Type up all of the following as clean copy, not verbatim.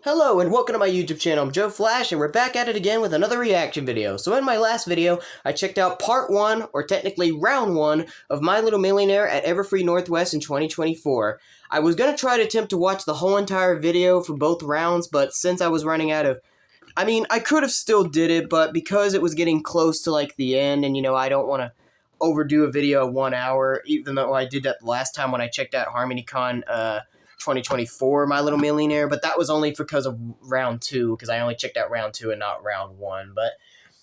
Hello and welcome to my YouTube channel. I'm Joe Flash and we're back at it again with another reaction video. So in my last video, I checked out part 1, or technically round 1, of My Little Millionaire at Everfree Northwest in 2024. I was going to try to attempt to watch the whole entire video for both rounds, but since I was running out of... I could have still did it, but because it was getting close to like the end and I don't want to overdo a video of 1 hour, even though I did that last time when I checked out HarmonyCon 2024 My Little Millionaire, but that was only because of round 2, because I only checked out round 2 and not round 1. But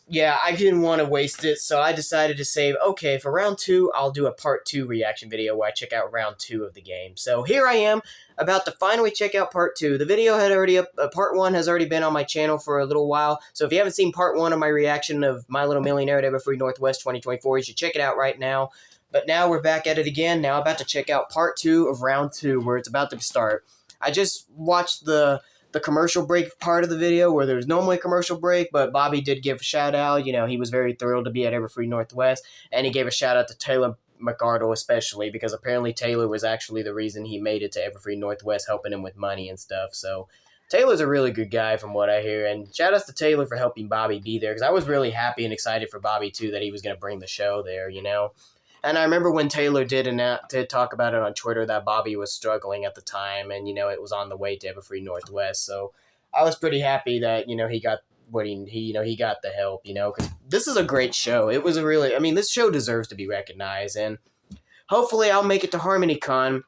yeah, I didn't want to waste it, so I decided to save, okay, for round 2, I'll do a part 2 reaction video where I check out round 2 of the game. So here I am, about to finally check out part 2. The video had already, part 1 has already been on my channel for a little while, so if you haven't seen part 1 of my reaction of My Little Millionaire at Everfree Northwest 2024, you should check it out right now. But now we're back at it again. Now I'm about to check out part 2 of round 2, where it's about to start. I just watched the commercial break part of the video where there's normally a commercial break, but Bobby did give a shout out. He was very thrilled to be at Everfree Northwest, and he gave a shout out to Taylor McArdle especially, because apparently Taylor was actually the reason he made it to Everfree Northwest, helping him with money and stuff. So Taylor's a really good guy from what I hear, and shout outs to Taylor for helping Bobby be there, because I was really happy and excited for Bobby too that he was going to bring the show there, And I remember when Taylor did talk about it on Twitter that Bobby was struggling at the time, and it was on the way to Everfree Northwest. So I was pretty happy that he got what he got the help. Because this is a great show. It was a really, this show deserves to be recognized, and hopefully I'll make it to HarmonyCon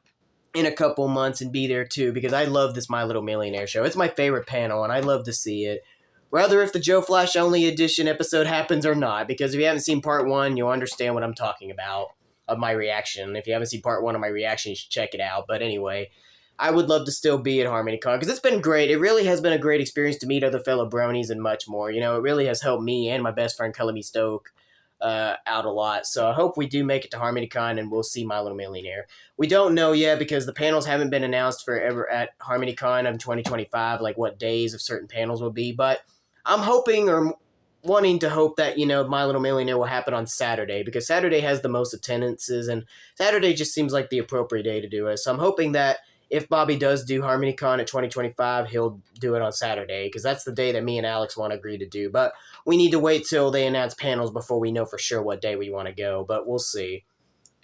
in a couple months and be there too, because I love this My Little Millionaire show. It's my favorite panel, and I love to see it. Whether if the Joe Flash Only Edition episode happens or not, because if you haven't seen part 1, you'll understand what I'm talking about of my reaction. If you haven't seen part 1 of my reaction, you should check it out. But anyway, I would love to still be at HarmonyCon, because it's been great. It really has been a great experience to meet other fellow bronies and much more. It really has helped me and my best friend, Cullamy Stoke, out a lot. So I hope we do make it to HarmonyCon and we'll see My Little Millionaire. We don't know yet because the panels haven't been announced forever at HarmonyCon of 2025, like what days of certain panels will be, but I'm hoping or wanting to hope that, My Little Millionaire will happen on Saturday, because Saturday has the most attendances, and Saturday just seems like the appropriate day to do it. So I'm hoping that if Bobby does do HarmonyCon at 2025, he'll do it on Saturday, because that's the day that me and Alex want to agree to do. But we need to wait till they announce panels before we know for sure what day we want to go, but we'll see.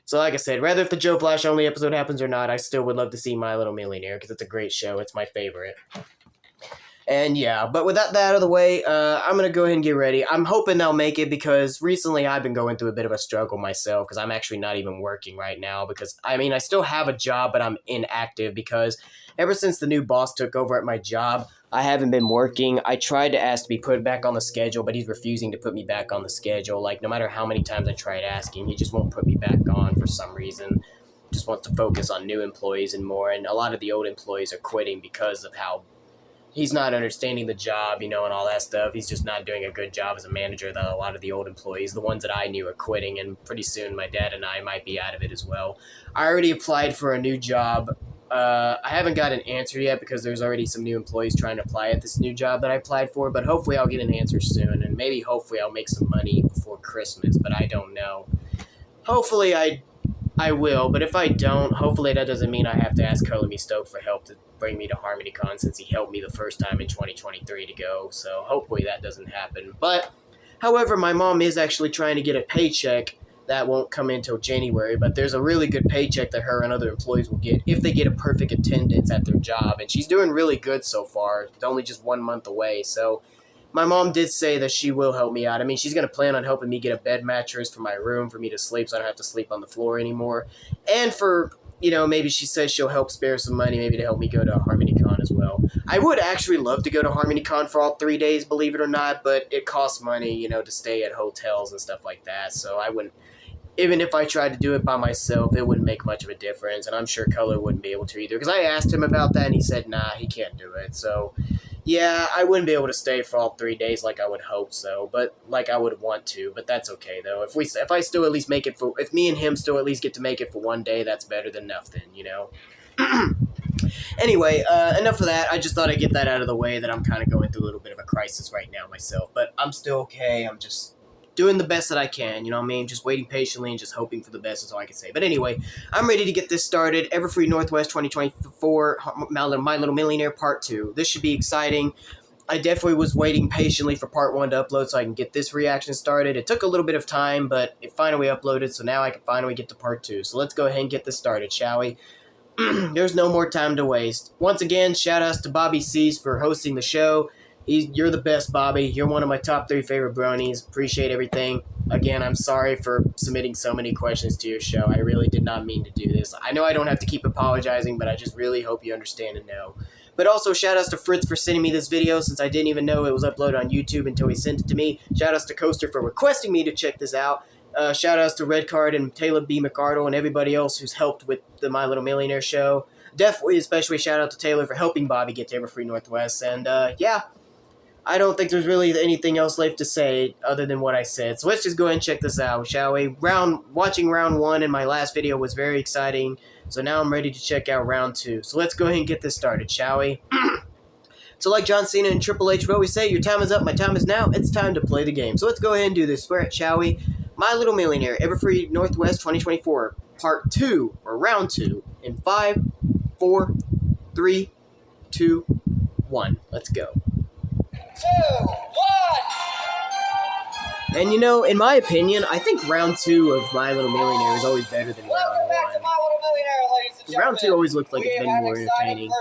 So like I said, whether if the Joe Flash Only episode happens or not, I still would love to see My Little Millionaire, because it's a great show. It's my favorite. And yeah, but with that out of the way, I'm going to go ahead and get ready. I'm hoping they'll make it, because recently I've been going through a bit of a struggle myself, because I'm actually not even working right now, because, I still have a job, but I'm inactive, because ever since the new boss took over at my job, I haven't been working. I tried to ask to be put back on the schedule, but he's refusing to put me back on the schedule. Like, no matter how many times I tried asking, he just won't put me back on for some reason. Just wants to focus on new employees and more, and a lot of the old employees are quitting because of how he's not understanding the job, and all that stuff. He's just not doing a good job as a manager. That a lot of the old employees, the ones that I knew, are quitting, and pretty soon my dad and I might be out of it as well. I already applied for a new job. I haven't got an answer yet, because there's already some new employees trying to apply at this new job that I applied for, but hopefully I'll get an answer soon, and maybe hopefully I'll make some money before Christmas, but I don't know. Hopefully I will, but if I don't, hopefully that doesn't mean I have to ask Cullamy Stoke for help to bring me to HarmonyCon, since he helped me the first time in 2023 to go, so hopefully that doesn't happen. But, however, my mom is actually trying to get a paycheck that won't come in until January, but there's a really good paycheck that her and other employees will get if they get a perfect attendance at their job, and she's doing really good so far. It's only just 1 month away, so my mom did say that she will help me out. She's going to plan on helping me get a bed mattress for my room for me to sleep, so I don't have to sleep on the floor anymore. And for, maybe she says she'll help spare some money, maybe to help me go to HarmonyCon as well. I would actually love to go to HarmonyCon for all 3 days, believe it or not, but it costs money, to stay at hotels and stuff like that. So I wouldn't, even if I tried to do it by myself, it wouldn't make much of a difference. And I'm sure Color wouldn't be able to either, because I asked him about that and he said, nah, he can't do it. So yeah, I wouldn't be able to stay for all 3 days like I would hope so, but like I would want to, but that's okay though. If I still at least make it if me and him still at least get to make it for 1 day, that's better than nothing, Anyway, enough of that. I just thought I'd get that out of the way, that I'm kind of going through a little bit of a crisis right now myself, but I'm still okay. I'm just doing the best that I can, you know what I mean? Just waiting patiently and just hoping for the best is all I can say. But anyway, I'm ready to get this started. Everfree Northwest 2024, My Little Millionaire Part 2. This should be exciting. I definitely was waiting patiently for Part 1 to upload so I can get this reaction started. It took a little bit of time, but it finally uploaded, so now I can finally get to Part 2. So let's go ahead and get this started, shall we? There's no more time to waste. Once again, shout-outs to Bobby C's for hosting the show. You're the best, Bobby. You're one of my top 3 favorite bronies. Appreciate everything. Again, I'm sorry for submitting so many questions to your show. I really did not mean to do this. I know I don't have to keep apologizing, but I just really hope you understand and know. But also, shout-outs to Fritz for sending me this video, since I didn't even know it was uploaded on YouTube until he sent it to me. Shout-outs to Coaster for requesting me to check this out. Shout-outs to Red Card and Taylor B. McArdle and everybody else who's helped with the My Little Millionaire show. Definitely, especially shout-out to Taylor for helping Bobby get to Everfree Northwest. And, yeah, I don't think there's really anything else left to say other than what I said. So let's just go ahead and check this out, shall we? Watching round 1 in my last video was very exciting. So now I'm ready to check out round 2. So let's go ahead and get this started, shall we? So like John Cena and Triple H would always say, your time is up, my time is now, it's time to play the game. So let's go ahead and do this, shall we? My Little Millionaire, Everfree Northwest 2024, Part 2, or Round 2, in 5, 4, 3, 2, 1. Let's go. 2, 1! And you know, in my opinion, I think round 2 of My Little Millionaire is always better than Welcome back to round 1. My Little Millionaire, ladies and gentlemen. Round 2 always looked like it's been more entertaining.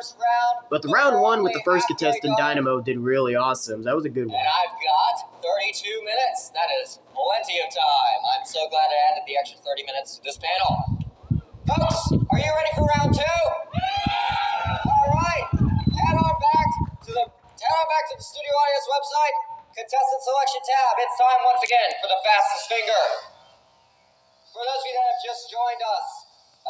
But the round 1 with the first contestant, Dynamo, did really awesome. That was a good one. And I've got 32 minutes. That is plenty of time. I'm so glad I added the extra 30 minutes to this panel. Folks, are you ready for round 2? All right. Head on back to the Studio Audience website. Contestant selection tab. It's time once again for the fastest finger. For those of you that have just joined us,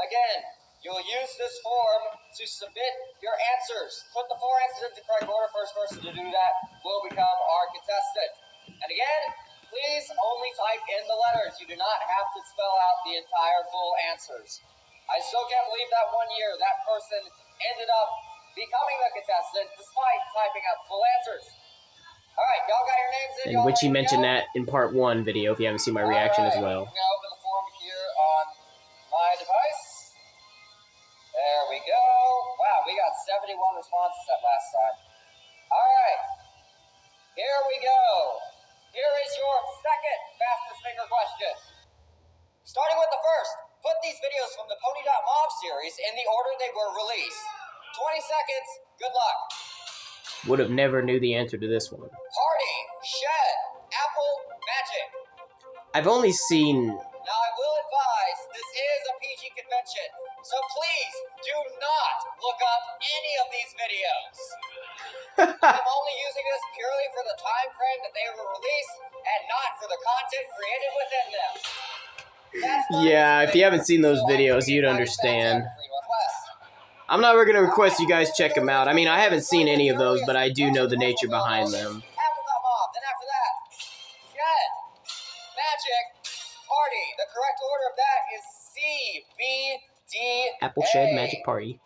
again, you'll use this form to submit your answers. Put the 4 answers into the correct order. First person to do that will become our contestant. And again, please only type in the letters. You do not have to spell out the entire full answers. I still can't believe that one year that person ended up becoming the contestant despite typing out full answers. All right, y'all got your names in. And which he mentioned that in Part 1 video, if you haven't seen my reaction as well. I'm going to open the form here on my device. There we go. Wow, we got 71 responses that last time. All right, here we go. Here is your second fastest finger question. Starting with the first, put these videos from the Pony.mov series in the order they were released. 20 seconds, good luck. Would have never knew the answer to this one. Party, Shed, Apple, Magic. I've only seen... Now, I will advise, this is a PG convention, so please do not look up any of these videos. I'm only using this purely for the time frame that they were released and not for the content created within them. Yeah, if you haven't seen those videos, you'd understand. I'm not going to request you guys check them out. I mean, I haven't seen any of those, but I do know the nature behind them. Apple.mov, then after that, Shed, Magic, Party. The correct order of that is C, B, D, Apple Shed Magic Party.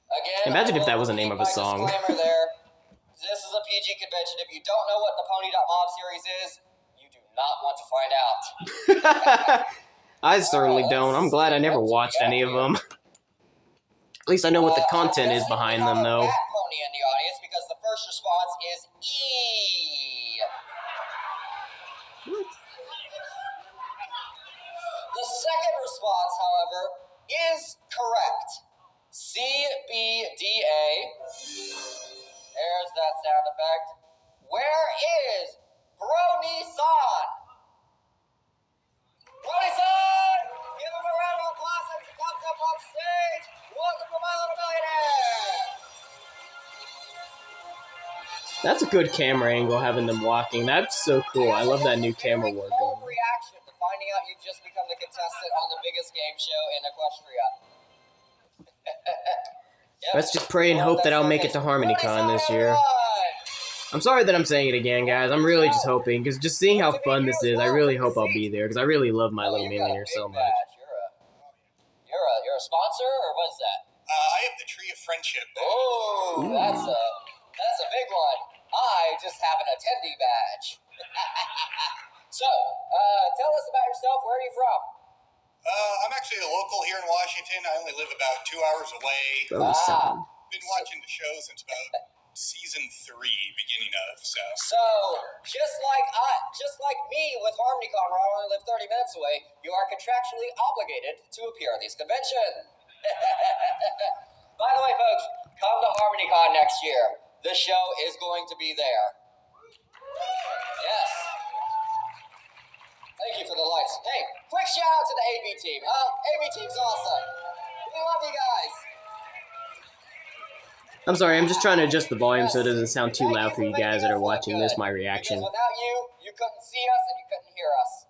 Again, imagine if that was the name of a song. Disclaimer there. This is a PG convention. If you don't know what the Pony.mov series is, you do not want to find out. I certainly don't. I'm glad I never watched any of them. At least I know what the content is behind them, though. Pony in the audience because the first response is E. What? The second response, however, is correct. C-B-D-A. There's that sound effect. Where is Brony-san? Brony-san! Give him a round of applause as he comes up on stage. Welcome to My Little Millionaire! That's a good camera angle, having them walking. That's so cool. I love that new camera work. Reaction to finding out you've just become the contestant on the biggest game show in Equestria. Yep. Let's just pray and hope that I'll make it to HarmonyCon this year. I'm sorry that I'm saying it again, guys. I'm really just hoping, because just seeing how fun this is, I really hope I'll be there, because I really love My Little Millionaire so much. You're a sponsor, or what is that? I have the Tree of Friendship. Oh, that's a big one. I just have an attendee badge. So, tell us about yourself. Where are you from? I'm actually a local here in Washington. I only live about 2 hours away. Oh, son. Been watching the show since about season 3, beginning of. So, just like me with HarmonyCon, where I only live 30 minutes away, you are contractually obligated to appear at these conventions. By the way, folks, come to HarmonyCon next year. The show is going to be there. Yes. Thank you for the lights. Hey, quick shout out to the AV team, huh? AV team's awesome. We love you guys. I'm sorry, I'm just trying to adjust the volume so it doesn't sound too loud for you guys that are watching this, my reaction. Because without you, you couldn't see us and you couldn't hear us.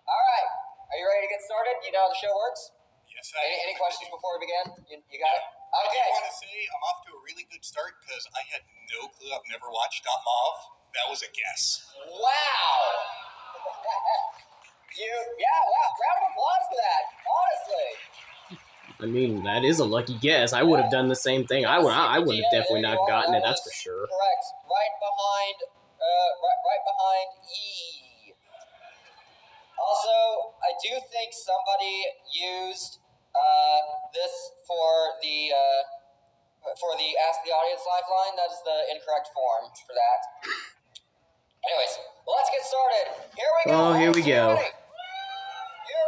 All right, are you ready to get started? You know how the show works? Yes, Any questions before we begin? You got it? Okay. I want to say I'm off to a really good start because I had no clue. I've never watched Mauve. That was a guess. Wow. Wow. Round of applause for that. Honestly. I mean, that is a lucky guess. I would have done the same thing. I would have definitely not gotten it, that's for sure. Correct. Right behind E. Also, I do think somebody used this for the Ask the Audience Lifeline. That is the incorrect form for that. Anyways, well, let's get started. Here we go. Oh, here we go.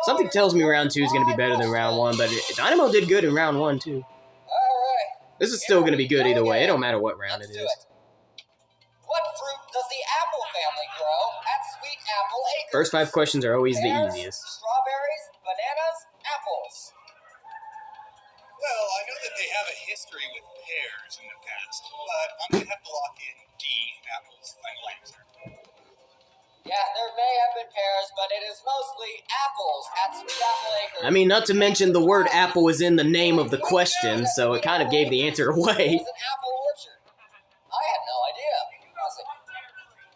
Something tells me round 2 is going to be better than round 1, but Dynamo did good in round 1, too. Alright. This is still going to be good either way. It don't matter what round it is. What fruit does the apple family grow at Sweet Apple Acres? First 5 questions are always the Pears, easiest. Strawberries, bananas, apples. Well, I know that they have a history with pears in the past, but I'm going to have to lock in D, apples, final answer. Yeah, there may have been pears, but it is mostly apples at Sweet Apple Acres. I mean, not to mention the word apple is in the name of the question, so it kind of gave the answer away. It's an apple orchard. I had no idea. Honestly.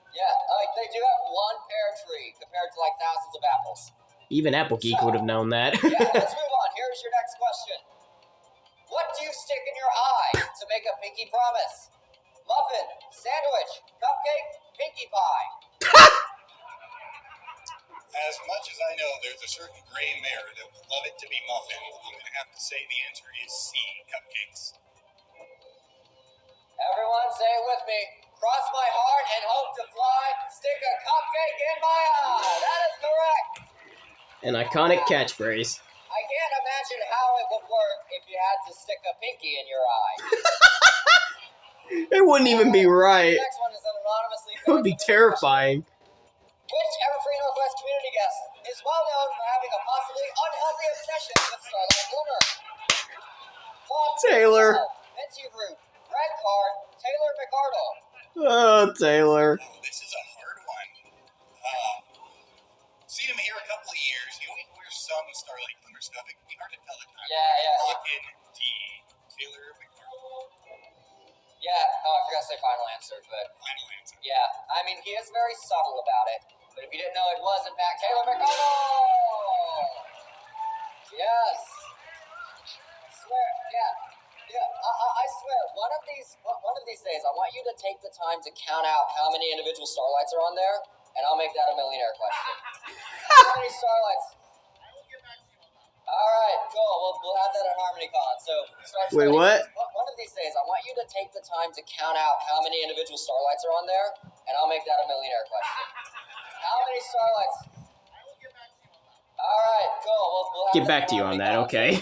Yeah, they do have one pear tree compared to like thousands of apples. Even Apple Geek would have known that. Yeah, let's move on. Here's your next question. What do you stick in your eye to make a pinky promise? Muffin, sandwich, cupcake, pinkie pie. As much as I know there's a certain gray mare that would love it to be muffin, I'm going to have to say the answer is C, cupcakes. Everyone say it with me. Cross my heart and hope to fly. Stick a cupcake in my eye. That is correct. An iconic catchphrase. I can't imagine how it would work if you had to stick a pinky in your eye. It wouldn't even be right. The next one is anonymously. It would be terrifying. Which Everfree Northwest community guest is well known for having a possibly unhealthy obsession with Starlight Lunar? Taylor. Minty Root, Red Card, Taylor McArdle. Oh, Taylor. Oh, this is a hard one. Seen him here a couple of years. He always wears some Starlight Lunar stuff. It can be hard to tell the time. Yeah. Lock in D, Taylor McArdle. Yeah, I forgot to say final answer, but Final answer. yeah, I mean, he is very subtle about it. But if you didn't know, it was, in fact, Taylor McArdle! Yes. Swear, I swear, one of these days, I want you to take the time to count out how many individual starlights are on there, and I'll make that a millionaire question. How many starlights? All right, cool. We'll have that at HarmonyCon. So start Wait, studying. what? One of these days, I want you to take the time to count out how many individual starlights are on there, and I'll make that a millionaire question. How many starlights? All right, cool. We'll have Get back to you on that, okay?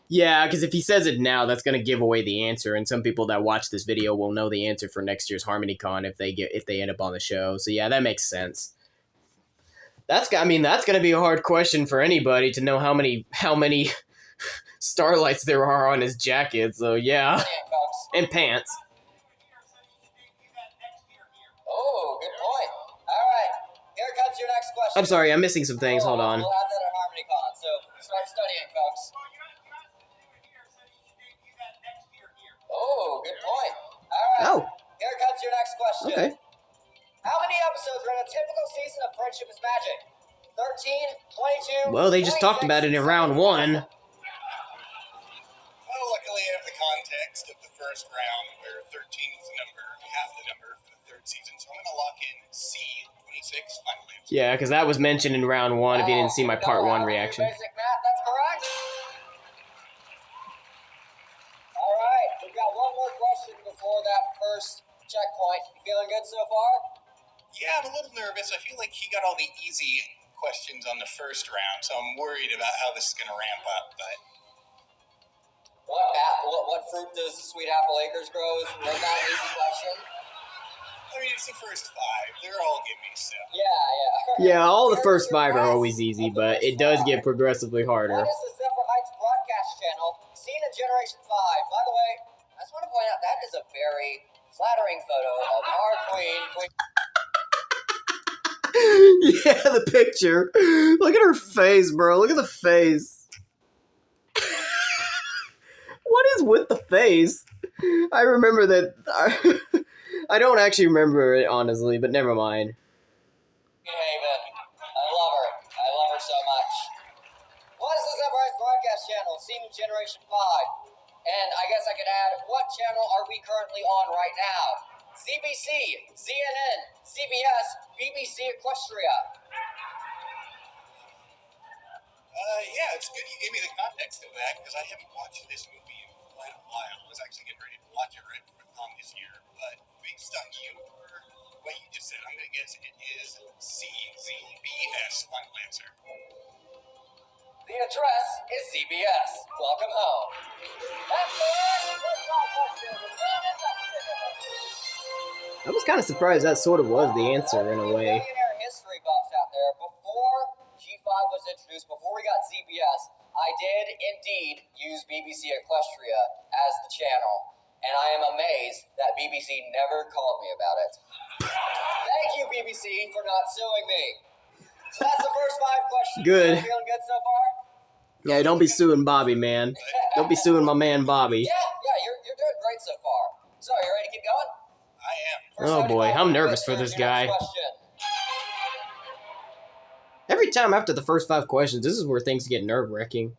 Yeah, because if he says it now, that's going to give away the answer, and some people that watch this video will know the answer for next year's HarmonyCon if they end up on the show. So yeah, that makes sense. That's going to be a hard question for anybody to know how many starlights there are on his jacket. So yeah, and pants. Oh, good point. All right, here comes your next question. I'm sorry, I'm missing some things. Hold on. We'll have that at HarmonyCon. So start studying, folks. Oh, good point. All right. Oh. Here comes your next question. Okay. How many episodes are in a typical season of Friendship is Magic? 13, 22. Well, they just talked about it in round 1. Well, luckily I have the context of the first round, where 13 is the number, half the number for the third season. So I'm going to lock in C, 26, final answer. Yeah, because that was mentioned in round 1 if you didn't see my part 1 reaction. Basic math, that's correct. All right, we've got one more question before that first checkpoint. You feeling good so far? Yeah, I'm a little nervous. I feel like he got all the easy questions on the first round, so I'm worried about how this is going to ramp up. But what fruit does Sweet Apple Acres grow? Was that an easy question? I mean, it's the first 5. They're all gimmies, so. Yeah. Yeah, all the first 5 are always easy, but it does get progressively harder. What is the Zephyr Heights broadcast channel seen in Generation 5? By the way, I just want to point out that is a very flattering photo of our queen. Yeah, the picture. Look at her face, bro. Look at the face. What is with the face? I remember that. I don't actually remember it, honestly, but never mind. Haven. I love her. I love her so much. What is the Zephyr Heights broadcast channel seen in Generation 5? And I guess I could add, what channel are we currently on right now? CBC, CNN, CBS, BBC Equestria. Yeah, it's good you gave me the context of that, because I haven't watched this movie in quite a while. I was actually getting ready to watch it right on this year, but based on what you just said, I'm going to guess it is CZBS, final answer. The address is CBS. Welcome home. That's the end. I was kind of surprised that sort of was the answer in a way. Millionaire history buffs out there. Before G5 was introduced, before we got CBS, I did indeed use BBC Equestria as the channel, and I am amazed that BBC never called me about it. Thank you, BBC, for not suing me. So that's the first 5 questions. Good. You feeling good so far? Yeah, don't be suing Bobby, man. Don't be suing my man Bobby. Yeah, you're doing great so far. So, you ready to keep going? I am. Oh boy, I'm nervous for this guy. Every time after the first 5 questions, this is where things get nerve-wracking.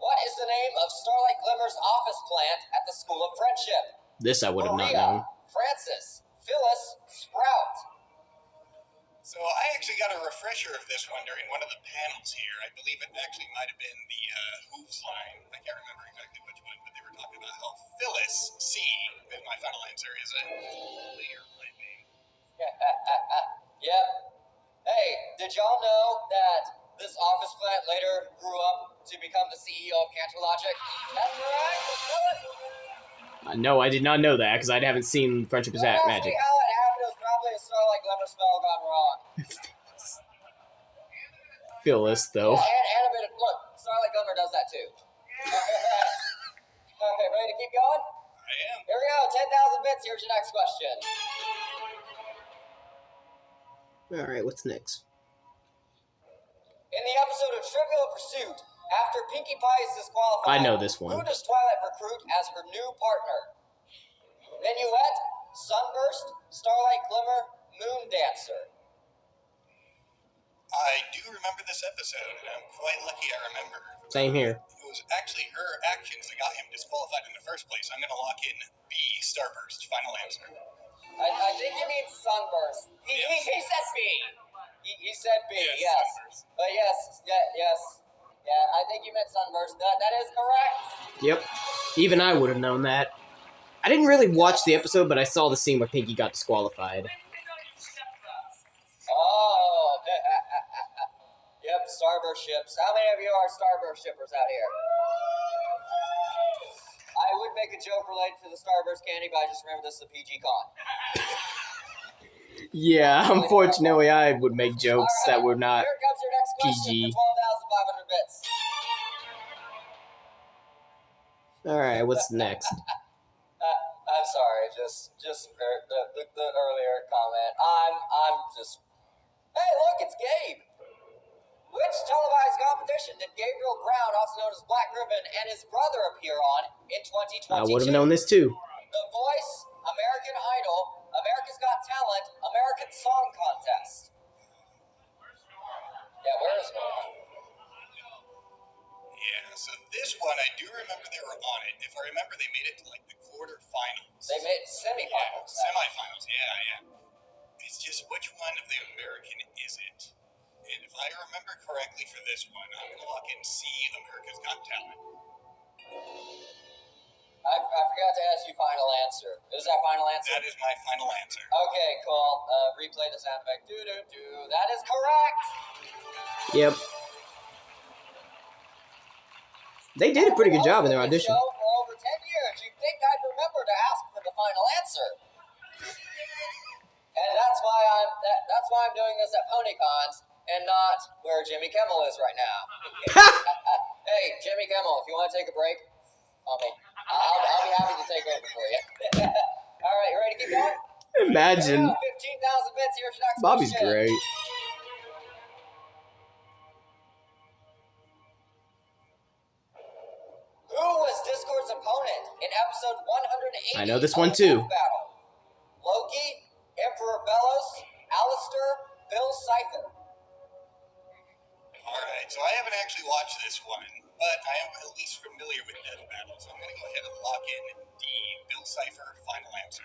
What is the name of Starlight Glimmer's office plant at the School of Friendship? This I would have not Maria, known. Francis, Phyllis, Sprout. So I actually got a refresher of this one during one of the panels here. I believe it actually might have been the Hooves line. I can't remember exactly which one, but they were talking about how Phyllis, C, is my final answer, is a later plant name. Yep. Hey, did y'all know that this office plant later grew up to become the CEO of CantorLogic? That's right. No, I did not know that, because I haven't seen Friendship is Magic. How it happened, it was probably a Starlight Glimmer spell gone wrong. Phyllis, though. Yeah, and a bit of, look, Starlight Glimmer does that too. Alright, ready to keep going? I am. Here we go, 10,000 bits, here's your next question. Alright, what's next? In the episode of Trivial Pursuit, after Pinkie Pie is disqualified, I know this one. who does Twilight recruit as her new partner? Minuet, Sunburst, Starlight Glimmer, Moon Dancer. I do remember this episode, and I'm quite lucky I remember. Same here. It was actually her actions that got him disqualified in the first place. I'm going to lock in B, Starburst, final answer. I think you mean Sunburst. He said B. He said B, yes. Sunburst. But yes. Yeah, I think you meant Sunburst. That is correct. Yep. Even I would have known that. I didn't really watch the episode, but I saw the scene where Pinkie got disqualified. Oh. Yep, Starburst ships. How many of you are Starburst shippers out here? I would make a joke related to the Starburst candy, but I just remember this is a PG con. Yeah, unfortunately, I would make jokes that were not Here comes your next question PG. for 12,500 bits. Alright, what's next? I'm sorry, just the earlier comment. I'm just. Hey, look, it's Gabe. Which televised competition did Gabriel Brown, also known as Black Ribbon, and his brother appear on in 2022? I would have known this too. The Voice, American Idol, America's Got Talent, American Song Contest. Yeah, where is Noah? Yeah, so this one, I do remember they were on it. If I remember, they made it to Semifinals. Semifinals, yeah. It's just which one of the American is it? And if I remember correctly for this one, I'm going to lock in C, America's Got Talent. I forgot to ask you final answer. Is that final answer? That is my final answer. Okay, cool. Replay the sound effect. Do. That is correct. Yep. They did a pretty good job in their audition. Show for over 10 years. You'd think I'd remember to ask for the final answer. And that's why I'm doing this at PonyCons and not where Jimmy Kimmel is right now. Hey, Jimmy Kimmel, if you want to take a break, I'll be happy to take over for you. All right, you ready to keep going? Imagine. 15,000 bits. Here's your next Bobby's question. great. Who was Discord's opponent in episode 180? I know this one of too. Death Battle? Loki, Emperor Bellos, Alistair, Bill Cipher. Alright, so I haven't actually watched this one, but I am at least familiar with Death Battle, so I'm going to go ahead and lock in the Bill Cipher final answer.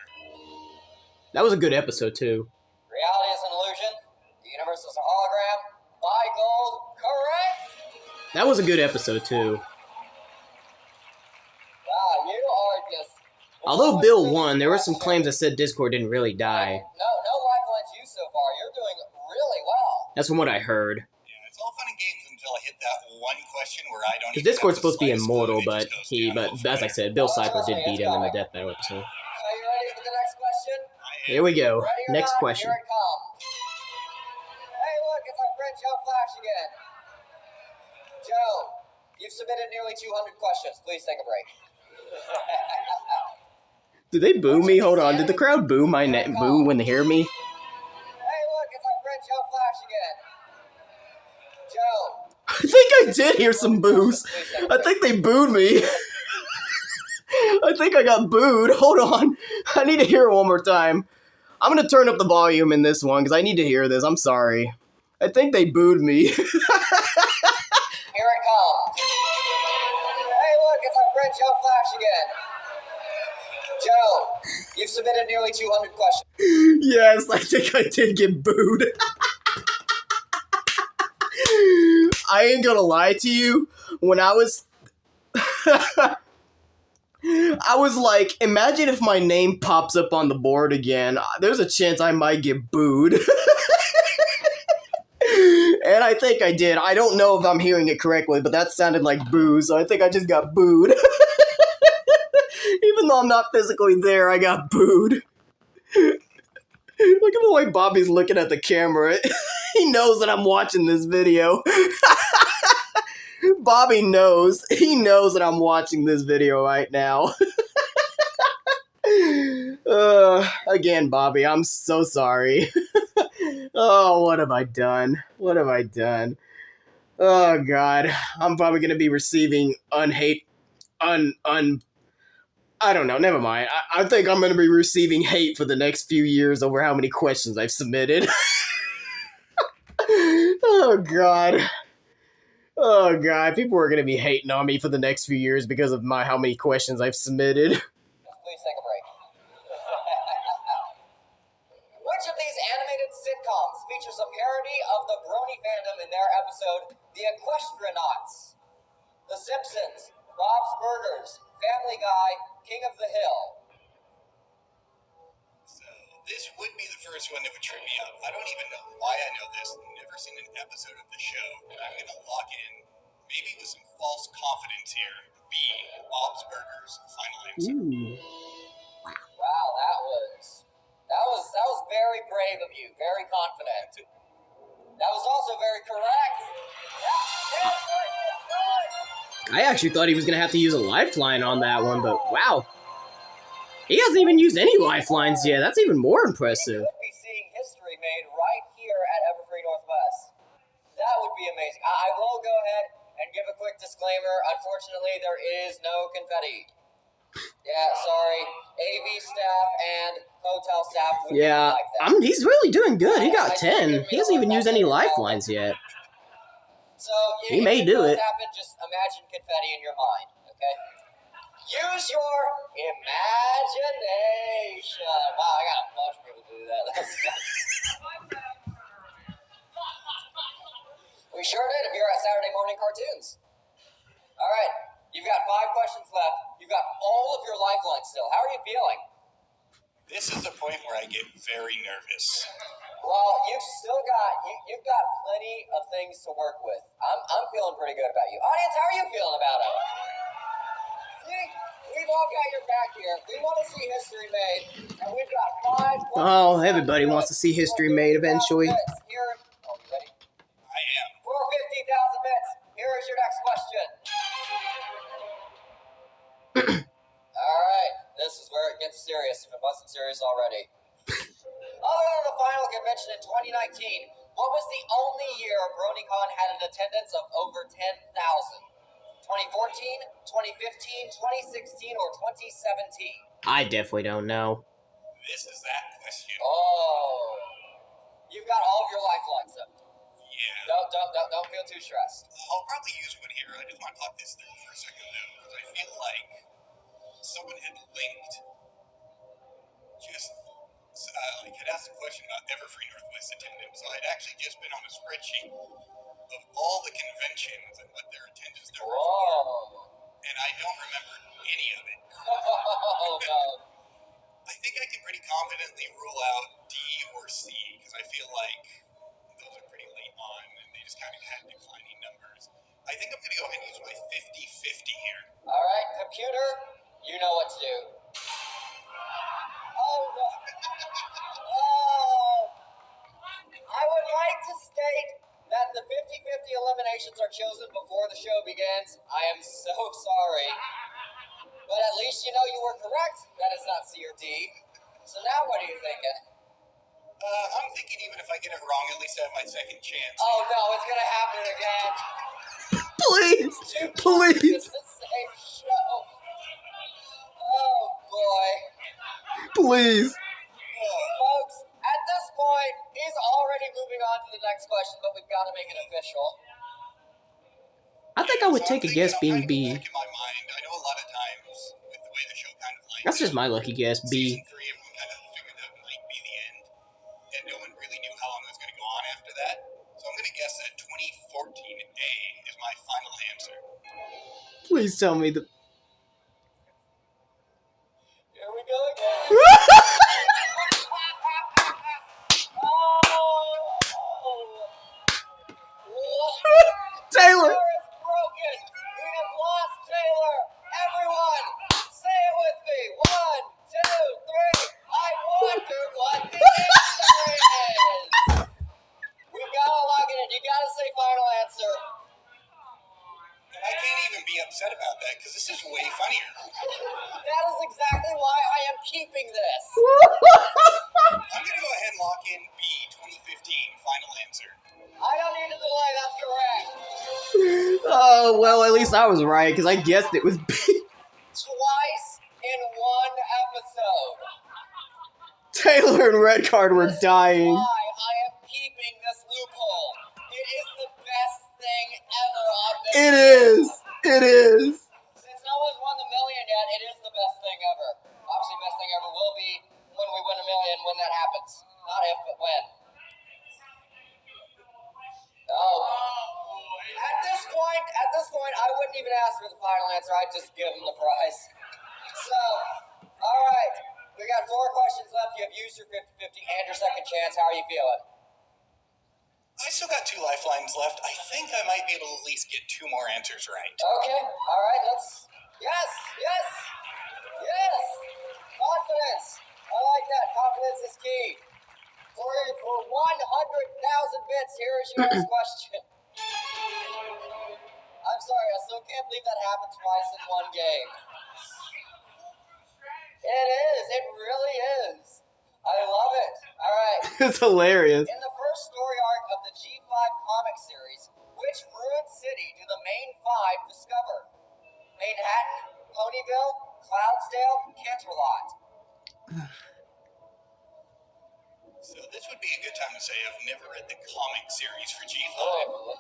That was a good episode too. Reality is an illusion. The universe is a hologram. Buy gold. Correct. That was a good episode too. Wow, you are just... Although Bill won, there were some claims that said Discord didn't really die. No lifelines used so far. You're doing really well. That's from what I heard. Yeah, it's all fun and games until I hit that one question where I don't Because even Discord's have the supposed to be slightest immortal, clue, and but it just goes downhill as I from said, Bill Cipher did beat him in the Death Battle episode. So you ready for the next question? there. Here we go. Ready or Next not, question. Here it comes. Hey, look, it's our friend Joe Flash again. Joe, you've submitted nearly 200 questions. Please take a break. Did they boo me? Hold on. Did the crowd boo boo when they hear me? Hey, look, it's our friend Joe Flash again. Joe. I think I did hear some boos. I think they booed me. I think I got booed. Hold on. I need to hear it one more time. I'm going to turn up the volume in this one because I need to hear this. I'm sorry. I think they booed me. Here it comes. Hey, look, it's our friend Joe Flash again. Joe, you've submitted nearly 200 questions. Yes, I think I did get booed. I ain't gonna lie to you. When I was... I was like, imagine if my name pops up on the board again. There's a chance I might get booed. And I think I did. I don't know if I'm hearing it correctly, but that sounded like boo, so I think I just got booed. Even though I'm not physically there, I got booed. Look at the way Bobby's looking at the camera. He knows that I'm watching this video. Bobby knows. He knows that I'm watching this video right now. Again, Bobby, I'm so sorry. Oh, what have I done? What have I done? Oh, God. I'm probably going to be receiving I don't know, never mind. I think I'm going to be receiving hate for the next few years over how many questions I've submitted. Oh, God. Oh, God. People are going to be hating on me for the next few years because of how many questions I've submitted. Please take a break. Which of these animated sitcoms features a parody of the Brony fandom in their episode, The Equestronauts? The Simpsons, Bob's Burgers, Family Guy, King of the Hill. So this would be the first one that would trip me up. I don't even know why I know this. Never seen an episode of the show. And I'm going to lock in, maybe with some false confidence here, B, Bob's Burgers, final answer. Ooh. Wow, that was very brave of you, very confident. That was also very correct. I actually thought he was going to have to use a lifeline on that one, but wow. He hasn't even used any lifelines yet. That's even more impressive. We could be seeing history made right here at Everfree Northwest. That would be amazing. I will go ahead and give a quick disclaimer. Unfortunately, there is no confetti. Yeah, sorry. AV staff and hotel staff would Yeah, like that. he's really doing good. He got 10. He hasn't even used any lifelines yet. So He may do it. Happen, just imagine confetti in your mind, okay? Use your imagination. Wow, I got a bunch of people to do that. That's fun. We sure did if you're at Saturday morning cartoons. All right, you've got 5 questions left. You've got all of your lifelines still. How are you feeling? This is the point where I get very nervous. Well, you've got plenty of things to work with. I'm feeling pretty good about you. Audience, how are you feeling about it? See, we've all got your back here. We want to see history made, and we've got 5 questions. Oh, everybody wants to see history made eventually. Here, you ready? I am. For 50,000 bits, here is your next question. All right, this is where it gets serious, if it wasn't serious already. Other than the final convention in 2019, what was the only year BronyCon had an attendance of over 10,000? 2014, 2015, 2016, or 2017? I definitely don't know. This is that question. Oh, you've got all of your lifelines up. Yeah. Don't feel too stressed. I'll probably use one here. I just want to talk this through for a second, though, because I feel like someone had linked had asked a question about Everfree Northwest attendance. So I'd actually just been on a spreadsheet of all the conventions and what their attendance there were for, and I don't remember any of it. Oh, no. I think I can pretty confidently rule out D or C, because I feel like those are pretty late on, and they just kind of had declining numbers. I think I'm going to go ahead and use my 50-50 here. All right, computer, you know what to do. Oh, no. Oh. I would like to state that the 50-50 eliminations are chosen before the show begins. I am so sorry. But at least you know you were correct. That is not C or D. So now what are you thinking? I'm thinking even if I get it wrong, at least I have my second chance. Oh, no, it's going to happen again. Please! 2 Please! It's the same show. Oh, boy. Please! Folks, at this point, he's already moving on to the next question, but we've got to make it official. I think I would take a guess being B. Back in my mind, I know a lot of times with the way the show kind of lines That's just up, my lucky guess, B. Season 3, everyone kind of figured that might be the end, and no one really knew how long it was going to go on after that. So I'm going to guess that 2014A is my final answer. Please tell me the... Here we go again. Taylor! Is broken. We have lost Taylor. Everyone, say it with me. 1, 2, 3. I wonder what the answer is. We've got to log it in. You got to say final answer. And I can't even be upset about that, because this is way funnier. That is exactly why I am keeping this. I'm going to go ahead and lock in B, 2015, final answer. I don't need a delay. That's correct. Oh, well, at least I was right, because I guessed it was B. Twice in one episode. Taylor and Red Card were dying. This is why I am keeping this loophole. It is the best thing ever on this It show. is. It is. Since no one's won the million yet, it is the best thing ever. Obviously, best thing ever will be when we win a million, when that happens. Not if, but when. Oh. At this point, I wouldn't even ask for the final answer. I'd just give him the prize. So, all right. We got 4 questions left. You have used your 50-50 and your second chance. How are you feeling? I still got 2 lifelines left. I think I might be able to at least get 2 more answers right. Okay. All right. Let's. Yes. Confidence. I like that. Confidence is key. For 100,000 bits, here is your next question. I'm sorry, I still can't believe that happened twice in one game. It is. It really is. I love it. All right. It's hilarious. In the first story arc of the G5 comic series, which ruined city do the main 5 discover? Manhattan, Ponyville, Cloudsdale, Canterlot. So this would be a good time to say I've never read the comic series for G5. Oh.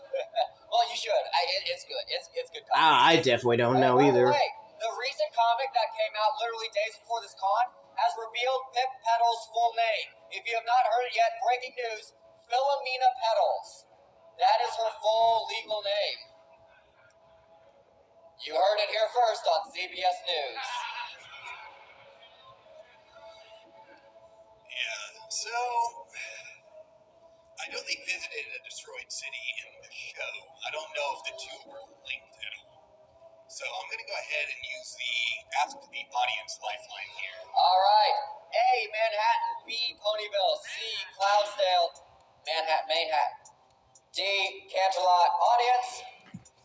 Well, you should. It's good. It's good. I definitely don't know By the either. way, the recent comic that came out literally days before this con has revealed Pip Petal's full name. If you have not heard it yet, breaking news, Philomena Petals. That is her full legal name. You heard it here first on CBS News. Yeah, so I know they visited a destroyed city in the show. I don't know if the two were linked at all. So I'm going to go ahead and use the Ask the Audience lifeline here. All right. A, Manhattan. B, Ponyville. C, Cloudsdale. Manhattan. D, Canterlot. Audience,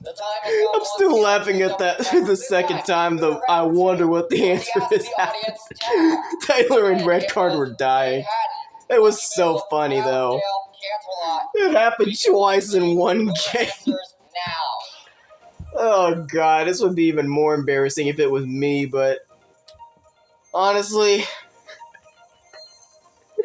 the time has come. I'm still laughing at that the second time, though. I wonder what the answer is. Taylor and Red Card were dying. It was so funny, though. It happened twice in one game. Oh god, this would be even more embarrassing if it was me, but honestly,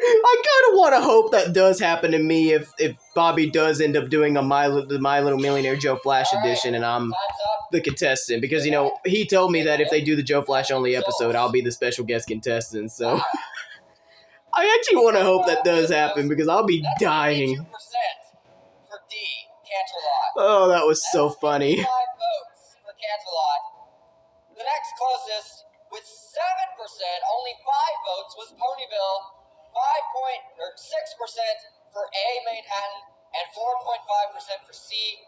I kind of want to hope that does happen to me if Bobby does end up doing a My Little Millionaire Joe Flash edition and I'm the contestant, because, you know, he told me that if they do the Joe Flash only episode, I'll be the special guest contestant, so I actually want to hope that does happen, because I'll be dying. For D, Canterlot. Oh, that was so funny. 5 votes for Canterlot. The next closest, with 7%, only 5 votes, was Ponyville. 6% for A, Manhattan, and 4.5% for C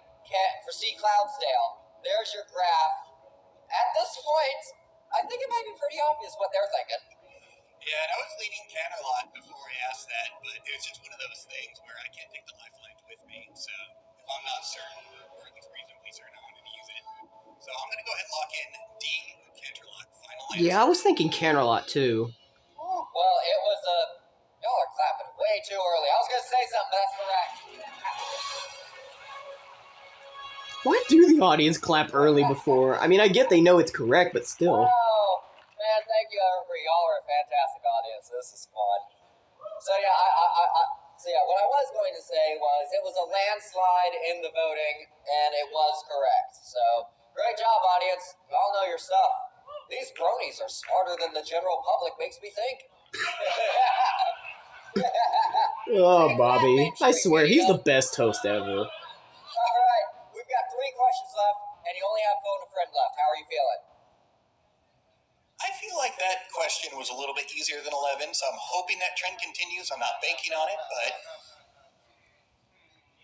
Cloudsdale. There's your graph. At this point, I think it might be pretty obvious what they're thinking. Yeah, and I was leading Canterlot before I asked that, but it was just one of those things where I can't take the lifelines with me. So if I'm not certain, or at least reasonably certain, I'm going to use it. So I'm going to go ahead and lock in D, Canterlot. Final answer. Yeah, I was thinking Canterlot too. Well, it was y'all are clapping way too early. I was going to say something, but that's correct. Why do the audience clap early before? I mean, I get they know it's correct, but still. Oh, man, thank you, Everfree. Y'all are a fantastic audience. This is fun. So, yeah, what I was going to say was it was a landslide in the voting, and it was correct. So, great job, audience. Y'all know your stuff. These bronies are smarter than the general public makes me think. Oh, Bobby. I swear, he's the best host ever. All right, we've got 3 questions left, and you only have phone a friend left. How are you feeling? I feel like that question was a little bit easier than 11, so I'm hoping that trend continues. I'm not banking on it, but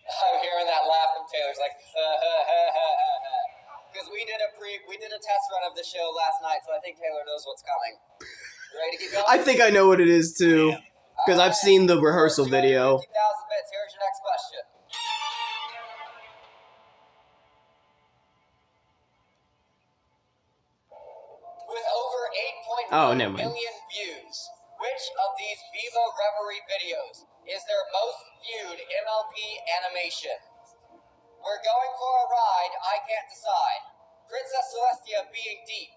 I'm hearing that laugh from Taylor's like, because we did a test run of the show last night, so I think Taylor knows what's coming. You ready to keep going? I think I know what it is too, because I've seen the rehearsal video. 250,000 bits. Here's your next question. With over 8.1 million views, which of these Viva Reverie videos is their most viewed MLP animation? We're going for a ride, I can't decide. Princess Celestia being deep.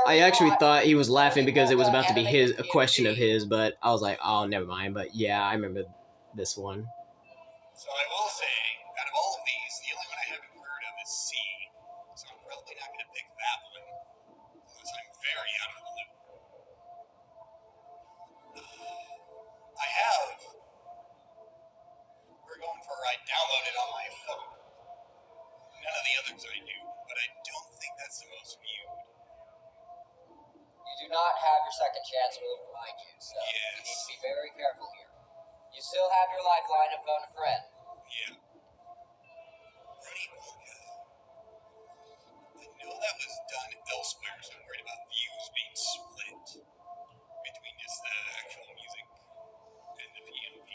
I actually thought he was laughing because it was about to be a question of his, but I was like, oh, never mind. But yeah, I remember this one. so I will say, out of all of these, the only one I haven't heard of is C. So I'm probably not going to pick that one, unless I'm very out of the loop. We're going for a ride. Download it on my phone. None of the others I do, but I don't think that's the most viewed. You do not have your second chance rule behind you, so you Yes. need to be very careful here. You still have your lifeline of phone a friend. Yeah. Brony Polka. I know that was done elsewhere, so I'm worried about views being split between just the actual music and the PMP.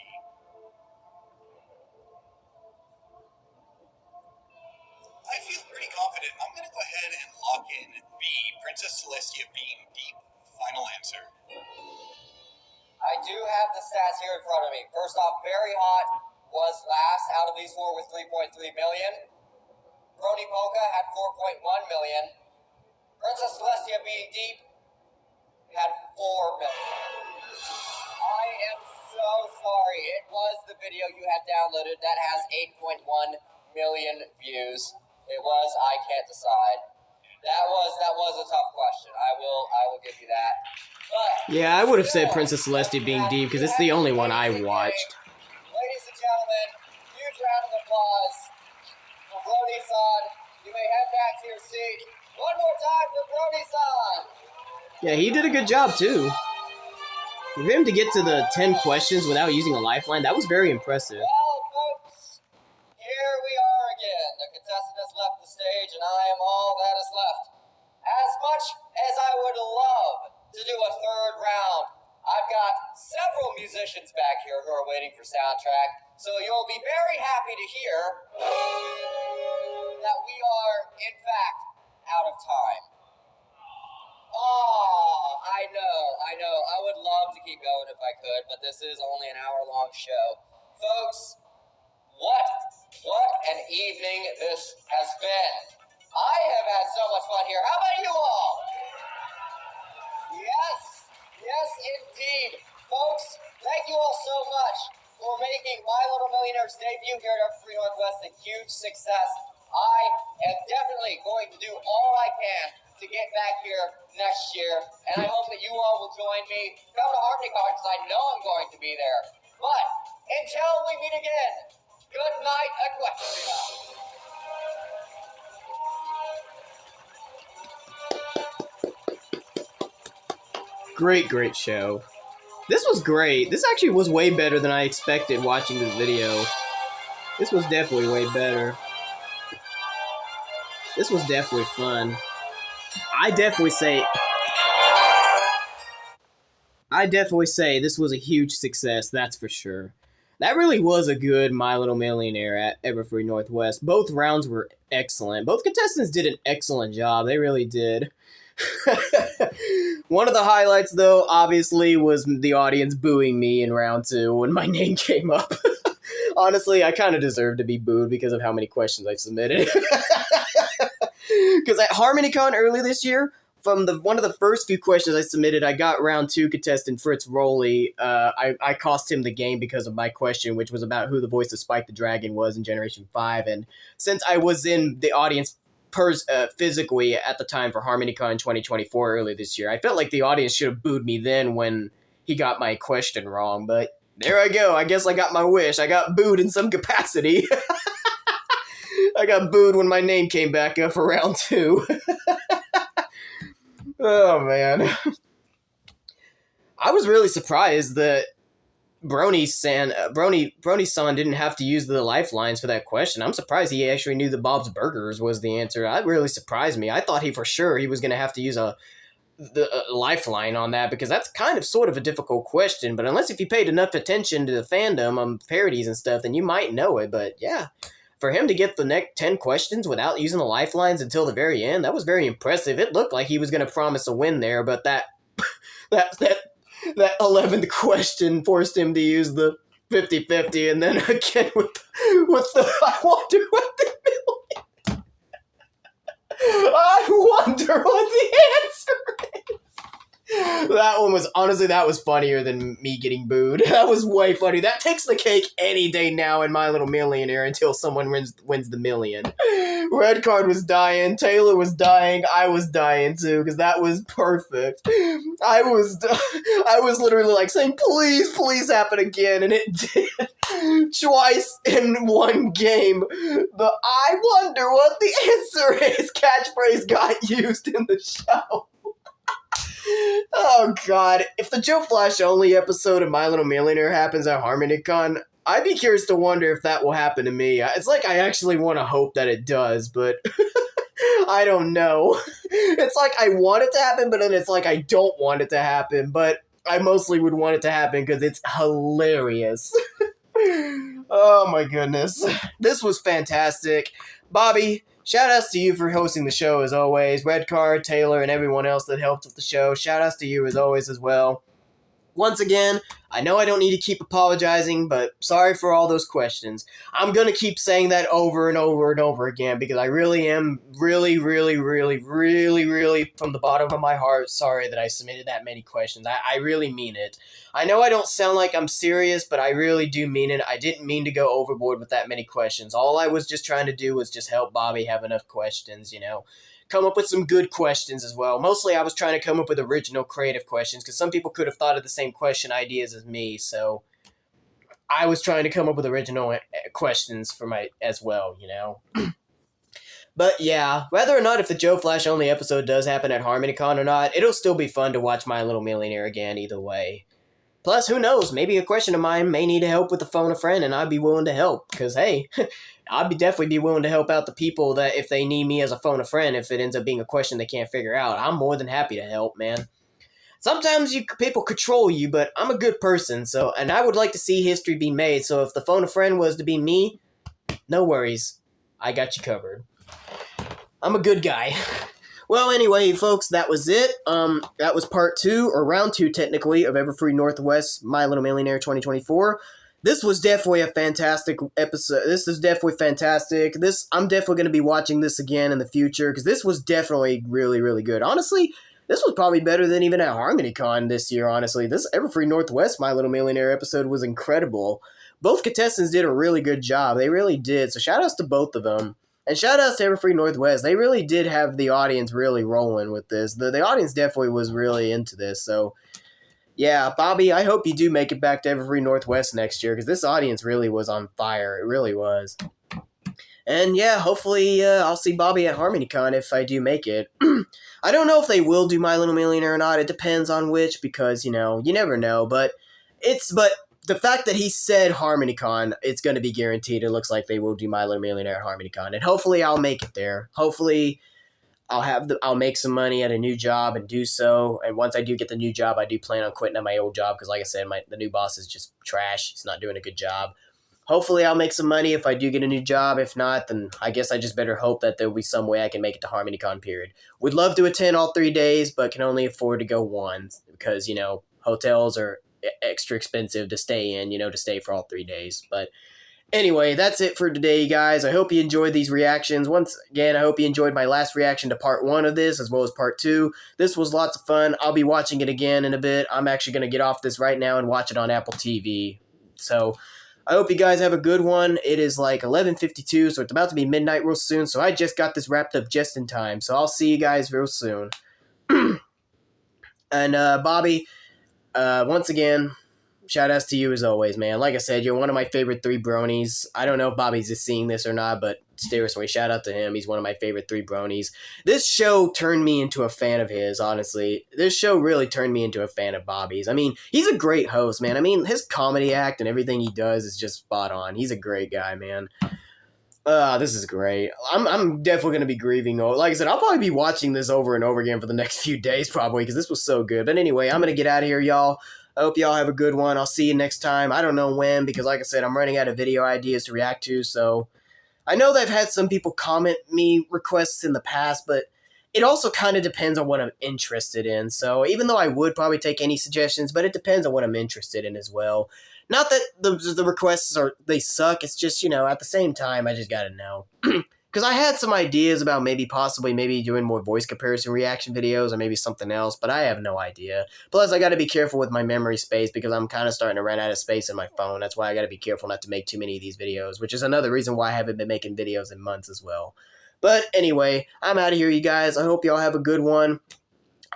I feel pretty confident. I'm going to go ahead and lock in B, Princess Celestia being deep. Final answer. I do have the stats here in front of me. First off, Very Hot was last out of these 4 with 3.3 million. Brony Polka had 4.1 million. Princess Celestia being deep had 4 million. I am so sorry. It was the video you had downloaded that has 8.1 million views. It was I Can't Decide. That was a tough question. I will give you that. But Yeah, I would have said still, Princess Celestia being deep because it's the only one I watched. Ladies and gentlemen, huge round of applause for Brody-san. You may head back to your seat. One more time for Brody-san. Yeah, he did a good job too. For him to get to the 10 questions without using a lifeline, that was very impressive. Well, folks, here we are again. The contestant has left the stage, and I am all that is left. As much as I would love to do a third round, I've got several musicians back here who are waiting for soundtrack, so you'll be very happy to hear that we are, in fact, out of time. Oh, I know. I would love to keep going if I could, but this is only an hour-long show. Folks, what an evening this has been. I have had so much fun here. How about you all? Yes, indeed. Folks, thank you all so much for making My Little Millionaire's debut here at Everfree Northwest a huge success. I am definitely going to do all I can to get back here next year, and I hope that you all will join me. Come to HarmonyCon because I know I'm going to be there. But until we meet again, good night, Equestria. Great show. This was great. This actually was way better than I expected watching this video. This was definitely way better. This was definitely fun. I definitely say this was a huge success, that's for sure. That really was a good My Little Millionaire at Everfree Northwest. Both rounds were excellent. Both contestants did an excellent job. They really did. One of the highlights, though, obviously, was the audience booing me in round 2 when my name came up. Honestly, I kind of deserved to be booed because of how many questions I submitted. Because at HarmonyCon early this year, from one of the first few questions I submitted, I got round 2 contestant Fritz Rowley. I cost him the game because of my question, which was about who the voice of Spike the Dragon was in Generation 5. And since I was in the audience physically at the time for HarmonyCon 2024 early this year, I felt like the audience should have booed me then when he got my question wrong. But there I go. I guess I got my wish. I got booed in some capacity. I got booed when my name came back up for round 2. Oh, man. I was really surprised that Brony-san didn't have to use the lifelines for that question. I'm surprised he actually knew that Bob's Burgers was the answer. That really surprised me. I thought he was going to have to use the lifeline on that because that's kind of sort of a difficult question. But unless if you paid enough attention to the fandom, parodies and stuff, then you might know it. But yeah, for him to get the next 10 questions without using the lifelines until the very end, that was very impressive. It looked like he was going to promise a win there, but that 11th question forced him to use the 50-50, and then again with the I wonder what the answer is. That one was, honestly, that was funnier than me getting booed. That was way funny. That takes the cake any day now in My Little Millionaire until someone wins the million. Red Card was dying. Taylor was dying. I was dying too because that was perfect. I was literally like saying, please happen again, and it did twice in one game. The I wonder what the answer is catchphrase got used in the show. Oh, God. If the Joe Flash only episode of My Little Millionaire happens at HarmonyCon, I'd be curious to wonder if that will happen to me. It's like I actually want to hope that it does, but I don't know. It's like I want it to happen, but then it's like I don't want it to happen, but I mostly would want it to happen because it's hilarious. Oh, my goodness. This was fantastic. Bobby, shout-outs to you for hosting the show as always. Red Card, Taylor, and everyone else that helped with the show. Shout-outs to you as always as well. Once again, I know I don't need to keep apologizing, but sorry for all those questions. I'm going to keep saying that over and over and over again because I really am really from the bottom of my heart sorry that I submitted that many questions. I really mean it. I know I don't sound like I'm serious, but I really do mean it. I didn't mean to go overboard with that many questions. All I was just trying to do was just help Bobby have enough questions, come up with some good questions as well. Mostly I was trying to come up with original creative questions because some people could have thought of the same question ideas as me, so I was trying to come up with original questions for my as well, you know. But yeah, whether or not if the Joe Flash only episode does happen at HarmonyCon or not, it'll still be fun to watch My Little Millionaire again either way. Plus, who knows, maybe a question of mine may need help with the phone a friend and I'd be willing to help, because hey, I'd definitely be willing to help out the people that if they need me as a phone a friend, if it ends up being a question they can't figure out, I'm more than happy to help, man. Sometimes people control you, but I'm a good person, so, and I would like to see history be made, so if the phone a friend was to be me, no worries, I got you covered. I'm a good guy. Well, anyway, folks, that was it. That was part 2, or round 2, technically, of Everfree Northwest My Little Millionaire 2024. This was definitely a fantastic episode. This is definitely fantastic. I'm definitely going to be watching this again in the future, because this was definitely really, really good. Honestly, this was probably better than even at HarmonyCon this year, honestly. This Everfree Northwest My Little Millionaire episode was incredible. Both contestants did a really good job. They really did, so shout outs to both of them. And shout outs to Everfree Northwest. They really did have the audience really rolling with this. The audience definitely was really into this. So, yeah, Bobby, I hope you do make it back to Everfree Northwest next year because this audience really was on fire. It really was. And yeah, hopefully I'll see Bobby at HarmonyCon if I do make it. I don't know if they will do My Little Millionaire or not. It depends on which because, you know, you never know. But the fact that he said HarmonyCon, it's going to be guaranteed. It looks like they will do My Little Millionaire at HarmonyCon, and hopefully I'll make it there. Hopefully I'll make some money at a new job and do so. And once I do get the new job, I do plan on quitting at my old job because, like I said, the new boss is just trash. He's not doing a good job. Hopefully I'll make some money if I do get a new job. If not, then I guess I just better hope that there'll be some way I can make it to HarmonyCon, period. Would love to attend all 3 days, but can only afford to go one because, you know, hotels are extra expensive to stay in, you know, to stay for all 3 days. But anyway, that's it for today, guys. I hope you enjoyed these reactions. Once again, I hope you enjoyed my last reaction to part 1 of this as well as part 2. This was lots of fun. I'll be watching it again in a bit. I'm actually going to get off this right now and watch it on Apple TV. So I hope you guys have a good one. It is like 11:52, so it's about to be midnight real soon. So I just got this wrapped up just in time. So I'll see you guys real soon. And Bobby, once again, shout outs to you as always, man. Like I said, you're one of my favorite 3 bronies. I don't know if Bobby's just seeing this or not, but seriously, shout out to him. He's one of my favorite 3 bronies. This show turned me into a fan of his, honestly. This show really turned me into a fan of Bobby's. I mean, he's a great host, man. I mean, his comedy act and everything he does is just spot on. He's a great guy, man. This is great. I'm definitely going to be grieving. Like I said, I'll probably be watching this over and over again for the next few days probably because this was so good. But anyway, I'm going to get out of here, y'all. I hope y'all have a good one. I'll see you next time. I don't know when because, like I said, I'm running out of video ideas to react to. So I know they've had some people comment me requests in the past, but it also kind of depends on what I'm interested in. So even though I would probably take any suggestions, but it depends on what I'm interested in as well. Not that the requests they suck. It's just, you know, at the same time, I just got to know. Because I had some ideas about possibly doing more voice comparison reaction videos or maybe something else, but I have no idea. Plus, I got to be careful with my memory space because I'm kind of starting to run out of space in my phone. That's why I got to be careful not to make too many of these videos, which is another reason why I haven't been making videos in months as well. But anyway, I'm out of here, you guys. I hope y'all have a good one.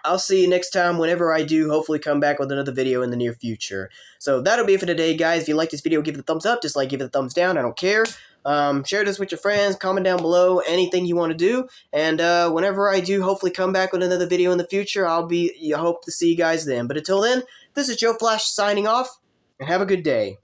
I'll see you next time whenever I do hopefully come back with another video in the near future. So that'll be it for today, guys. If you like this video, give it a thumbs up. Dislike, give it a thumbs down. I don't care. Share this with your friends. Comment down below anything you want to do. And whenever I do hopefully come back with another video in the future, I hope to see you guys then. But until then, this is Joe Flash signing off, and have a good day.